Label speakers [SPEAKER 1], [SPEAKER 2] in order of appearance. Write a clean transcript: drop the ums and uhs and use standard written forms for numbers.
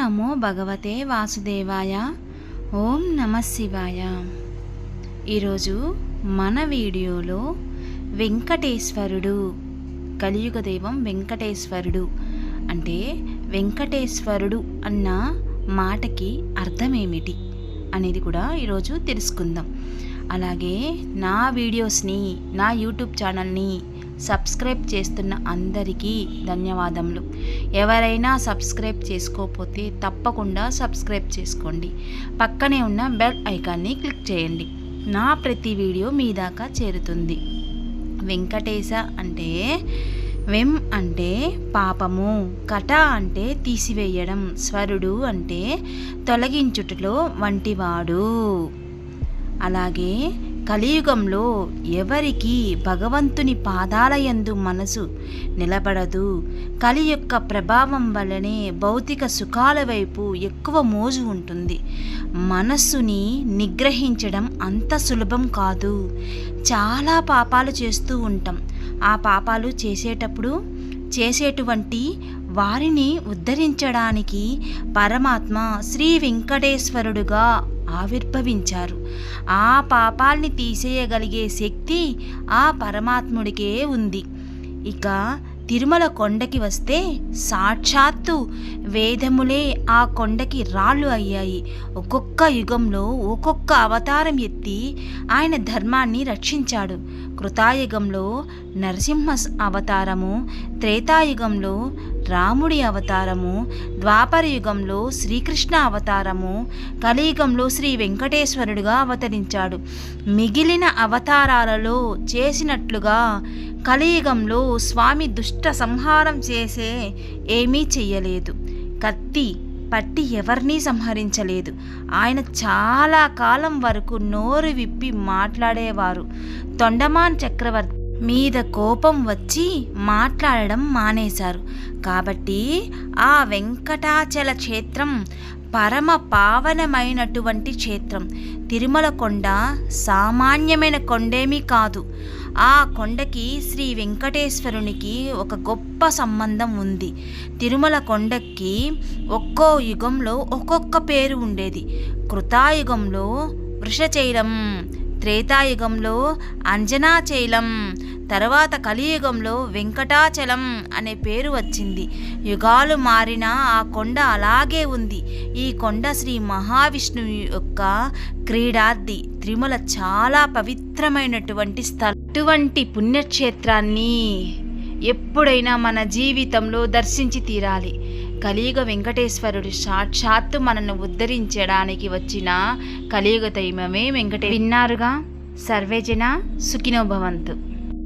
[SPEAKER 1] నమో భగవతే వాసుదేవాయ. ఓం నమః శివాయ. ఈరోజు మన వీడియోలో వెంకటేశ్వరుడు, కలియుగ దైవం వెంకటేశ్వరుడు అంటే వెంకటేశ్వరుడు అన్న మాటకి అర్థమేమిటి అనేది కూడా ఈరోజు తెలుసుకుందాం. అలాగే నా వీడియోస్ని, నా యూట్యూబ్ ఛానల్ని సబ్స్క్రైబ్ చేస్తున్న అందరికీ ధన్యవాదములు. ఎవరైనా సబ్స్క్రైబ్ చేసుకోకపోతే తప్పకుండా సబ్స్క్రైబ్ చేసుకోండి. పక్కనే ఉన్న బెల్ ఐకాన్ని క్లిక్ చేయండి. నా ప్రతి వీడియో మీ దాకా చేరుతుంది. వెంకటేశ అంటే వెం అంటే పాపము, కట అంటే తీసివేయడం, స్వరుడు అంటే తొలగించుటలో వంటివాడు. అలాగే కలియుగంలో ఎవరికి భగవంతుని పాదాలయందు మనసు నిలబడదు. కలి యొక్క ప్రభావం వల్లనే భౌతిక సుఖాల వైపు ఎక్కువ మోజు ఉంటుంది. మనస్సుని నిగ్రహించడం అంత సులభం కాదు. చాలా పాపాలు చేస్తూ ఉంటాం. ఆ పాపాలు చేసేటువంటి వారిని ఉద్ధరించడానికి పరమాత్మ శ్రీ వెంకటేశ్వరుడుగా ఆవిర్భవించారు. ఆ పాపాల్ని తీసేయగలిగే శక్తి ఆ పరమాత్ముడికే ఉంది. ఇక తిరుమల కొండకి వస్తే సాక్షాత్తు వేదములే ఆ కొండకి రాళ్ళు అయ్యాయి. ఒక్కొక్క యుగంలో ఒక్కొక్క అవతారం ఎత్తి ఆయన ధర్మాన్ని రక్షించాడు. కృతాయుగంలో నరసింహ అవతారము, త్రేతాయుగంలో రాముడి అవతారము, ద్వాపర యుగంలో శ్రీకృష్ణ అవతారము, కలియుగంలో శ్రీ వెంకటేశ్వరుడుగా అవతరించాడు. మిగిలిన అవతారాలలో చేసినట్లుగా కలియుగంలో స్వామి దుష్ట సంహారం చేసే ఏమీ చెయ్యలేదు. కత్తి పట్టి ఎవరినీ సంహరించలేదు. ఆయన చాలా కాలం వరకు నోరు విప్పి మాట్లాడేవారు. తొండమాన్ చక్రవర్తి మీద కోపం వచ్చి మాట్లాడడం మానేశారు. కాబట్టి ఆ వెంకటాచల క్షేత్రం పరమ పావనమైనటువంటి క్షేత్రం. తిరుమల కొండ సామాన్యమైన కొండేమీ కాదు. ఆ కొండకి శ్రీ వెంకటేశ్వరునికి ఒక గొప్ప సంబంధం ఉంది. తిరుమల కొండకి ఒక్కో యుగంలో ఒక్కొక్క పేరు ఉండేది. కృతాయుగంలో వృషచైలం, త్రేతాయుగంలో అంజనాచైలం, తర్వాత కలియుగంలో వెంకటాచలం అనే పేరు వచ్చింది. యుగాలు మారినా ఆ కొండ అలాగే ఉంది. ఈ కొండ శ్రీ మహావిష్ణువు యొక్క క్రీడార్థి. తిరుమల చాలా పవిత్రమైనటువంటి స్థలం. ఇటువంటి పుణ్యక్షేత్రాన్ని ఎప్పుడైనా మన జీవితంలో దర్శించి తీరాలి. కలియుగ వెంకటేశ్వరుడు సాక్షాత్తు మనను ఉద్ధరించడానికి వచ్చిన కలియుగ దైవమే విన్నారుగా. సర్వేజన సుఖినో భవంతు.